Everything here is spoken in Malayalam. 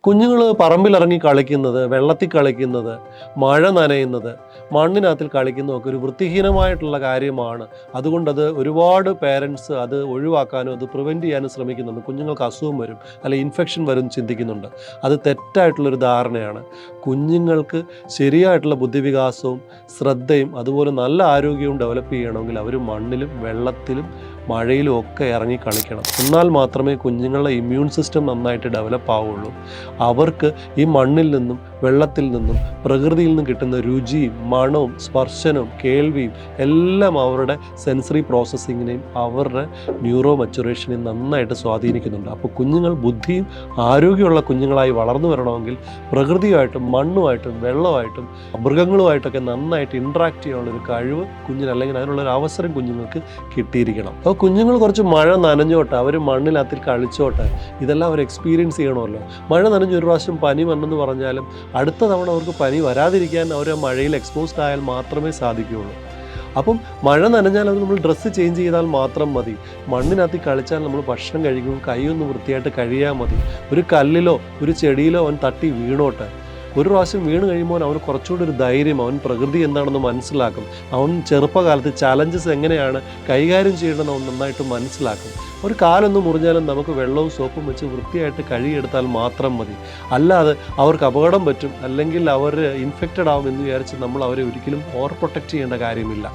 കുഞ്ഞുങ്ങൾ പറമ്പിലിറങ്ങി കളിക്കുന്നത്, വെള്ളത്തിൽ കളിക്കുന്നത്, മഴ നനയുന്നത്, മണ്ണിനകത്തിൽ കളിക്കുന്നതൊക്കെ ഒരു വൃത്തിഹീനമായിട്ടുള്ള കാര്യമാണ്. അതുകൊണ്ടത് ഒരുപാട് പേരൻസ് അത് ഒഴിവാക്കാനും അത് പ്രിവെൻറ്റ് ചെയ്യാനും ശ്രമിക്കുന്നുണ്ട്. കുഞ്ഞുങ്ങൾക്ക് അസുഖം വരും, അല്ലെങ്കിൽ ഇൻഫെക്ഷൻ വരും ചിന്തിക്കുന്നുണ്ട്. അത് തെറ്റായിട്ടുള്ളൊരു ധാരണയാണ്. കുഞ്ഞുങ്ങൾക്ക് ശരിയായിട്ടുള്ള ബുദ്ധിവികാസവും ശ്രദ്ധയും അതുപോലെ നല്ല ആരോഗ്യവും ഡെവലപ്പ് ചെയ്യണമെങ്കിൽ അവർ മണ്ണിലും വെള്ളത്തിലും മഴയിലും ഒക്കെ ഇറങ്ങി കളിക്കണം. എന്നാൽ മാത്രമേ കുഞ്ഞുങ്ങളുടെ ഇമ്മ്യൂൺ സിസ്റ്റം നന്നായിട്ട് ഡെവലപ്പ് ആവുകയുള്ളൂ. അവർക്ക് ഈ മണ്ണിൽ നിന്നും വെള്ളത്തിൽ നിന്നും പ്രകൃതിയിൽ നിന്നും കിട്ടുന്ന രുചിയും മണവും സ്പർശനവും കേൾവിയും എല്ലാം അവരുടെ സെൻസറി പ്രോസസ്സിങ്ങിനെയും അവരുടെ ന്യൂറോ മച്ചുറേഷനെയും നന്നായിട്ട് സ്വാധീനിക്കുന്നുണ്ട്. അപ്പോൾ കുഞ്ഞുങ്ങൾ ബുദ്ധിയും ആരോഗ്യമുള്ള കുഞ്ഞുങ്ങളായി വളർന്നു വരണമെങ്കിൽ പ്രകൃതിയുമായിട്ടും മണ്ണുമായിട്ടും വെള്ളമായിട്ടും മൃഗങ്ങളുമായിട്ടൊക്കെ നന്നായിട്ട് ഇൻട്രാക്ട് ചെയ്യാനുള്ളൊരു കഴിവ് കുഞ്ഞിന്, അല്ലെങ്കിൽ അതിനുള്ളൊരു അവസരം കുഞ്ഞുങ്ങൾക്ക് കിട്ടിയിരിക്കണം. അപ്പോൾ കുഞ്ഞുങ്ങൾ കുറച്ച് മഴ നനഞ്ഞോട്ടെ, അവർ മണ്ണിനകത്തിൽ കളിച്ചോട്ടെ, ഇതെല്ലാം അവർ എക്സ്പീരിയൻസ് ചെയ്യണമല്ലോ. മഴ നനഞ്ഞ് ഒരു പ്രാവശ്യം പനി വന്നെന്ന് പറഞ്ഞാലും അടുത്ത തവണ അവർക്ക് പനി വരാതിരിക്കാൻ അവർ മഴയിൽ എക്സ്പോസ്ഡ് ആയാൽ മാത്രമേ സാധിക്കുകയുള്ളൂ. അപ്പം മഴ നനഞ്ഞാൽ അത് നമ്മൾ ഡ്രസ്സ് ചേഞ്ച് ചെയ്താൽ മാത്രം മതി. മണ്ണിനകത്ത് കളിച്ചാൽ നമ്മൾ ഭക്ഷണം കഴിക്കും, കൈയൊന്ന് വൃത്തിയായിട്ട് കഴിയാൽ മതി. ഒരു കല്ലിലോ ഒരു ചെടിയിലോ അവൻ തട്ടി വീണോട്ടെ. ഒരു പ്രാവശ്യം വീണ് കഴിയുമ്പോൾ അവന് കുറച്ചുകൂടി ഒരു ധൈര്യം, അവൻ പ്രകൃതി എന്താണെന്ന് മനസ്സിലാക്കും. അവൻ ചെറുപ്പകാലത്ത് ചലഞ്ചസ് എങ്ങനെയാണ് കൈകാര്യം ചെയ്യേണ്ടതെന്ന് അവൻ നന്നായിട്ട് മനസ്സിലാക്കും. ഒരു കാലൊന്ന് മുറിഞ്ഞാലും നമുക്ക് വെള്ളവും സോപ്പും വെച്ച് വൃത്തിയായിട്ട് കഴുകിയെടുത്താൽ മാത്രം മതി. അല്ലാതെ അവർക്ക് അപകടം പറ്റും, അല്ലെങ്കിൽ അവർ ഇൻഫെക്റ്റഡ് ആവും എന്ന് വിചാരിച്ച് നമ്മൾ അവരെ ഒരിക്കലും ഓവർ പ്രൊട്ടക്റ്റ് ചെയ്യേണ്ട കാര്യമില്ല.